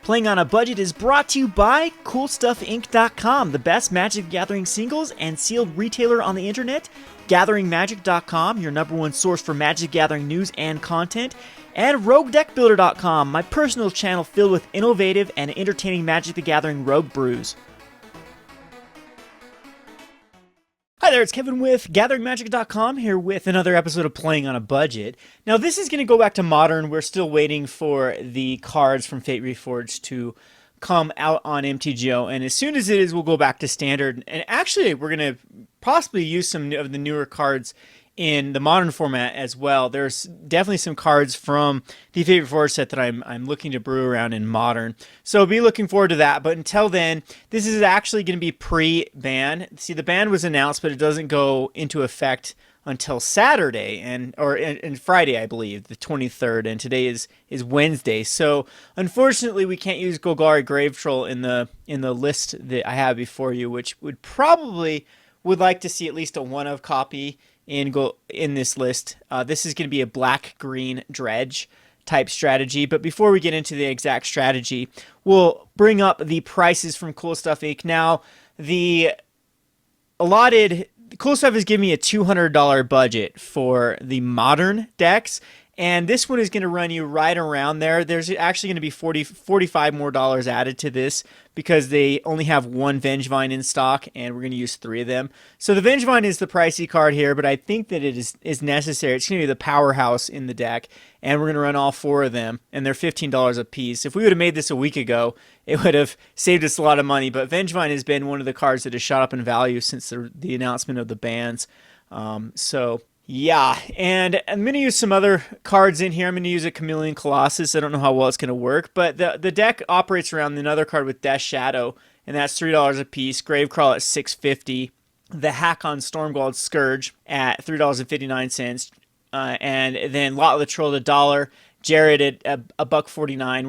Playing on a Budget is brought to you by CoolStuffInc.com, the best Magic the Gathering singles and sealed retailer on the internet, GatheringMagic.com, your #1 source for Magic the Gathering news and content, and RogueDeckBuilder.com, my personal channel filled with innovative and entertaining Magic the Gathering rogue brews. Hi there, it's Kevin with GatheringMagic.com here with another episode of Playing on a Budget. Now this is going to go back to Modern. We're still waiting for the cards from Fate Reforged to come out on MTGO, and as soon as it is, we'll go back to Standard. And actually, we're going to possibly use some of the newer cards in the Modern format as well. There's definitely some cards from the Fate Reforged set that I'm looking to brew around in Modern. So be looking forward to that. But until then, this is actually going to be pre-ban. See, the ban was announced, but it doesn't go into effect until Saturday and Friday, I believe, the 23rd, and today is Wednesday. So unfortunately, we can't use Golgari Grave Troll in the list that I have before you, which would like to see at least a one-of copy in this list. This is going to be a black-green dredge type strategy. But before we get into the exact strategy, we'll bring up the prices from Cool Stuff Inc. Now, the allotted Cool Stuff has given me a $200 budget for the Modern decks, and this one is going to run you right around there. There's actually going to be $45 more added to this because they only have one Vengevine in stock, and we're going to use 3 of them. So the Vengevine is the pricey card here, but I think that it is necessary. It's going to be the powerhouse in the deck, and we're going to run all 4 of them, and they're $15 a piece. If we would have made this a week ago, it would have saved us a lot of money, but Vengevine has been one of the cards that has shot up in value since the announcement of the bans. Yeah, and I'm going to use some other cards in here. I'm going to use a Chameleon Colossus. I don't know how well it's going to work, but the deck operates around another card with Death Shadow, and that's $3 a piece. Gravecrawler at $6.50. The Haakon Stromgald Scourge at $3.59. And then Lotleth Troll at $1. Jarad at $1.49.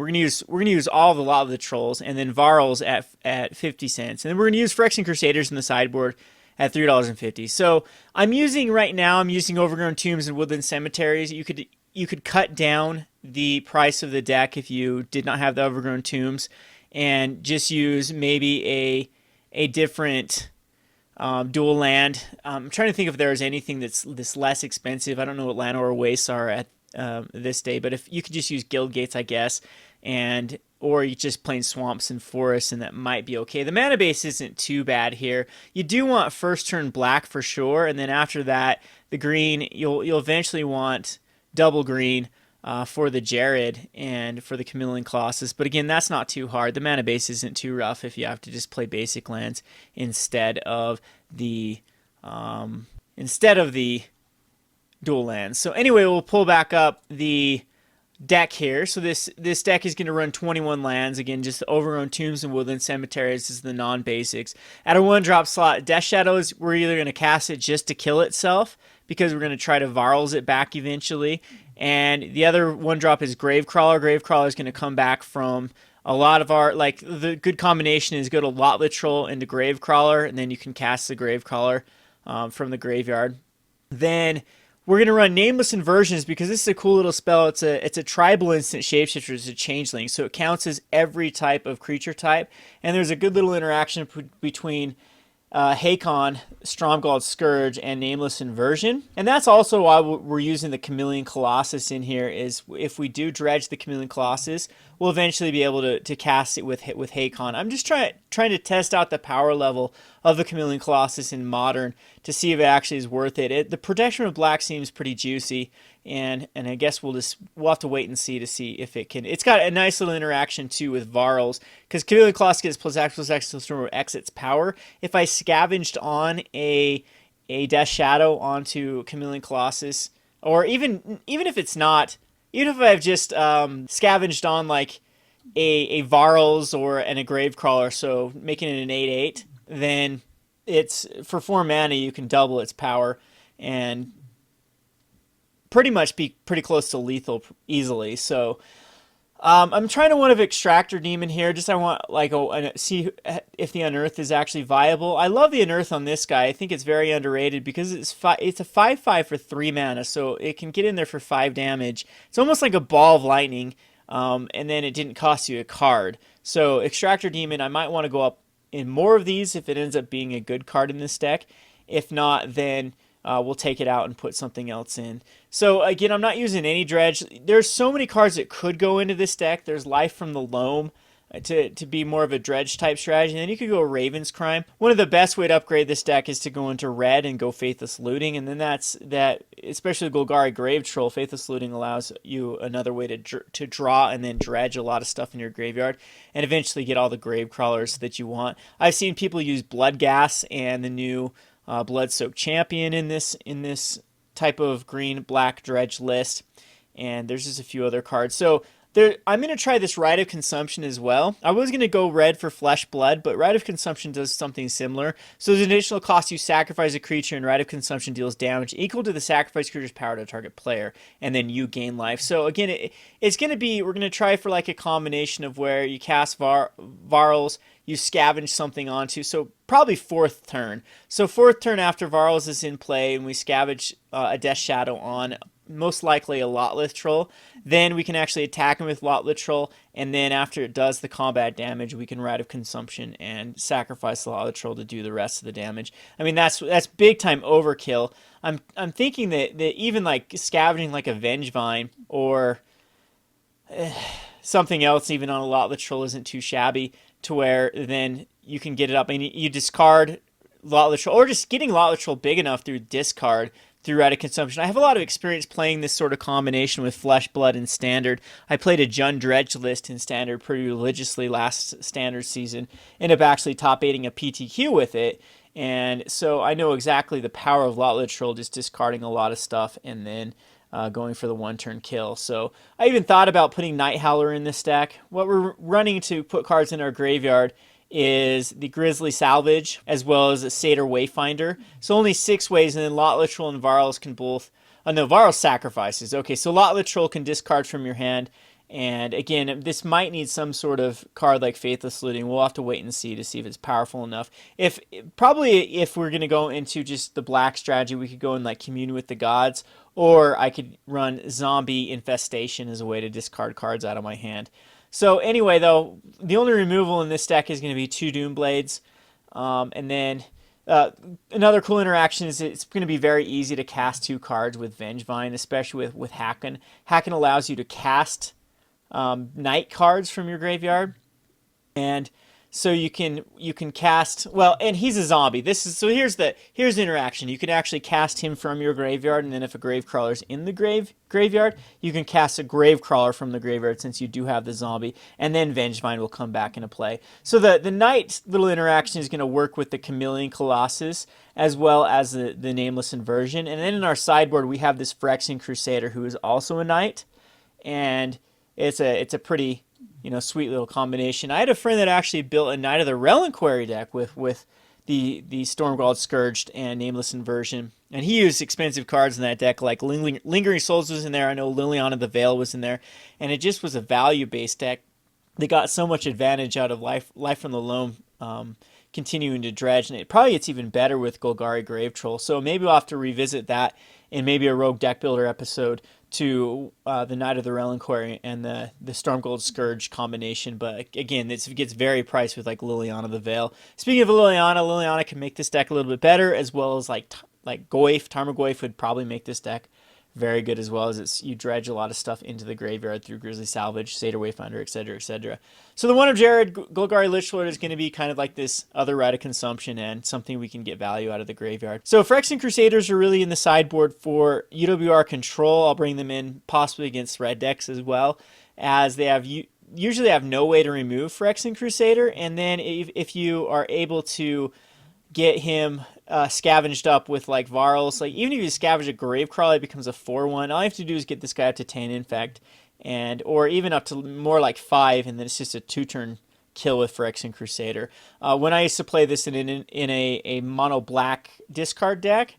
We're gonna use all the Lotleth Trolls, and then Varolz at 50 cents. And then we're gonna use Phyrexian Crusaders in the sideboard at $3.50. So I'm using Overgrown Tombs and Woodland Cemeteries. You could cut down the price of the deck if you did not have the Overgrown Tombs, and just use maybe a different dual land. I'm trying to think if there's anything that's less expensive. I don't know what Llanowar Wastes are at this day, but if you could just use Guild Gates, I guess, or you just plain swamps and forests, and that might be okay. The mana base isn't too bad here. You do want first turn black for sure, and then after that, the green, you'll eventually want double green for the Jarad and for the Chameleon Colossus. But again, that's not too hard. The mana base isn't too rough if you have to just play basic lands instead of the dual lands. So anyway, we'll pull back up the deck here. So this deck is going to run 21 lands. Again, just the Overgrown Tombs and Woodland Cemeteries is the non-basics. At a 1-drop slot, Death Shadows, we're either going to cast it just to kill itself, because we're going to try to Varolz it back eventually. And the other 1-drop is Gravecrawler. Gravecrawler is going to come back from a lot of our, the good combination is go to Lotleth Troll into Gravecrawler, and then you can cast the Gravecrawler from the graveyard. Then we're going to run Nameless Inversions because this is a cool little spell. It's a tribal instant shapeshifter. It's a changeling, so it counts as every type of creature type. And there's a good little interaction between Haakon, Stromgald Scourge, and Nameless Inversion. And that's also why we're using the Chameleon Colossus in here, is if we do dredge the Chameleon Colossus, we'll eventually be able to cast it with Haakon. I'm just trying to test out the power level of the Chameleon Colossus in Modern to see if it actually is worth it. The protection of black seems pretty juicy, and I guess we'll have to wait and see if it can. It's got a nice little interaction too with Varolz, because Chameleon Colossus gets +X X its power. If I scavenged on a Death Shadow onto Chameleon Colossus, or even if it's not, even if I've just scavenged on like a Varolz and a Gravecrawler, so making it an 8/8, then it's for 4 mana you can double its power and pretty much be pretty close to lethal easily. So I'm trying to one of Extractor Demon here. I want see if the Unearth is actually viable. I love the Unearth on this guy. I think it's very underrated because it's a 5/5 for 3 mana, so it can get in there for 5 damage. It's almost like a ball of lightning. and then it didn't cost you a card. So Extractor Demon, I might want to go up in more of these if it ends up being a good card in this deck. If not, then we'll take it out and put something else in. So again, I'm not using any dredge. There's so many cards that could go into this deck. There's Life from the Loam to be more of a dredge type strategy. And then you could go Raven's Crime. One of the best way to upgrade this deck is to go into red and go Faithless Looting. And then especially Golgari Grave Troll, Faithless Looting allows you another way to draw and then dredge a lot of stuff in your graveyard and eventually get all the Gravecrawlers that you want. I've seen people use Bloodghast and the new Blood-Soaked Champion in this type of green-black dredge list. And there's just a few other cards. So I'm going to try this Rite of Consumption as well. I was going to go red for Flesh Blood, but Rite of Consumption does something similar. So there's an additional cost. You sacrifice a creature, and Rite of Consumption deals damage equal to the sacrificed creature's power to a target player, and then you gain life. So again, it's going to be, we're going to try for like a combination of where you cast Varolz, you scavenge something onto, so probably 4th turn. So 4th turn after Varolz is in play, and we scavenge a Death Shadow on most likely a Lotleth Troll. Then we can actually attack him with Lotleth Troll, and then after it does the combat damage, we can Rite of Consumption and sacrifice the Lotleth Troll to do the rest of the damage. I mean, that's big time overkill. I'm thinking that even like scavenging like a Vengevine or something else even on a Lotleth Troll isn't too shabby, to where then you can get it up and you discard Lotleth Troll, or just getting Lotleth Troll big enough through discard through Rite of Consumption. I have a lot of experience playing this sort of combination with Flesh Blood and Standard. I played a Jund Dredge list in Standard pretty religiously last Standard season. Ended up actually top 8ing a PTQ with it. And so I know exactly the power of Lotleth Troll, just discarding a lot of stuff and then going for the 1-turn kill. So I even thought about putting Night Howler in this deck. What we're running to put cards in our graveyard is the Grisly Salvage, as well as a Satyr Wayfinder. So only 6 ways, and then Lotleth Troll and Varolz can both... Oh no, Varolz sacrifices. Okay, so Lotleth Troll can discard from your hand, and again, this might need some sort of card like Faithless Looting. We'll have to wait and see to see if it's powerful enough. If we're going to go into just the black strategy, we could go in like Commune with the Gods, or I could run Zombie Infestation as a way to discard cards out of my hand. So anyway, though, the only removal in this deck is going to be 2 Doomblades. And then another cool interaction is it's going to be very easy to cast 2 cards with Vengevine, especially with Haakon. Haakon allows you to cast night cards from your graveyard. And so you can cast, well, and he's a zombie. Here's the interaction. You can actually cast him from your graveyard, and then if a Gravecrawler's in the graveyard, you can cast a Gravecrawler from the graveyard since you do have the zombie, and then Vengevine will come back into play. So the night little interaction is going to work with the Chameleon Colossus as well as the Nameless Inversion. And then in our sideboard, we have this Phyrexian Crusader who is also a knight, and it's a pretty sweet little combination. I had a friend that actually built a Knight of the Reliquary deck with the Stromgald Scourged and Nameless Inversion, and he used expensive cards in that deck, like Lingering Souls was in there. I know Liliana the Veil was in there, and it just was a value-based deck. They got so much advantage out of Life from the Loam, continuing to dredge, and it's even better with Golgari Grave Troll. So maybe we'll have to revisit that in maybe a Rogue Deck Builder episode to the Knight of the Reliquary and the Stromgald Scourge combination. But again, it gets very priced with like Liliana the Veil. Speaking of Liliana can make this deck a little bit better, as well as like Goyf. Tarmogoyf would probably make this deck very good, as well as you dredge a lot of stuff into the graveyard through Grisly Salvage, Satyr Wayfinder, etc., etc. So the one of Jarad, Golgari Lich Lord, is going to be kind of like this other Rite of Consumption and something we can get value out of the graveyard. So Phyrexian Crusaders are really in the sideboard for UWR control. I'll bring them in possibly against red decks as well, as they usually have no way to remove Phyrexian Crusader, and then if you are able to get him scavenged up with like Varolz, like even if you scavenge a Gravecrawler, it becomes a 4/1. All you have to do is get this guy up to 10 infect, or even up to more like 5, and then it's just a 2-turn kill with Phyrexian Crusader. When I used to play this in a mono black discard deck,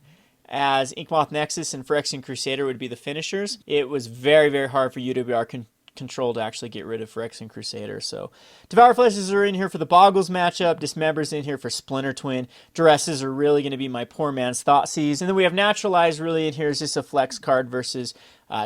as Inkmoth Nexus and Phyrexian Crusader would be the finishers, it was very, very hard for UWR control to actually get rid of Phyrexian Crusader. So Devour Fleshes are in here for the Boggles matchup. Dismember's in here for Splinter Twin. Duresses are really going to be my poor man's Thoughtseize. And then we have Naturalize really in here as just a flex card versus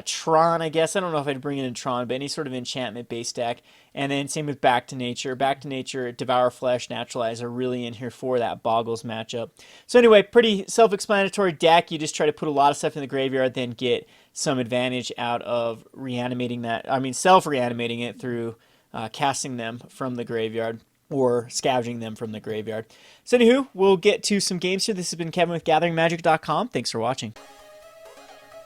Tron, I guess. I don't know if I'd bring it in Tron, but any sort of enchantment-based deck. And then same with Back to Nature. Back to Nature, Devour Flesh, Naturalize are really in here for that Boggles matchup. So anyway, pretty self-explanatory deck. You just try to put a lot of stuff in the graveyard, then get some advantage out of reanimating that. I mean, self-reanimating it through casting them from the graveyard or scavenging them from the graveyard. So anywho, we'll get to some games here. This has been Kevin with GatheringMagic.com. Thanks for watching.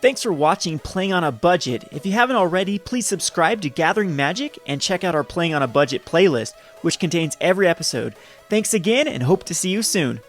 Thanks for watching Playing on a Budget. If you haven't already, please subscribe to Gathering Magic and check out our Playing on a Budget playlist, which contains every episode. Thanks again and hope to see you soon.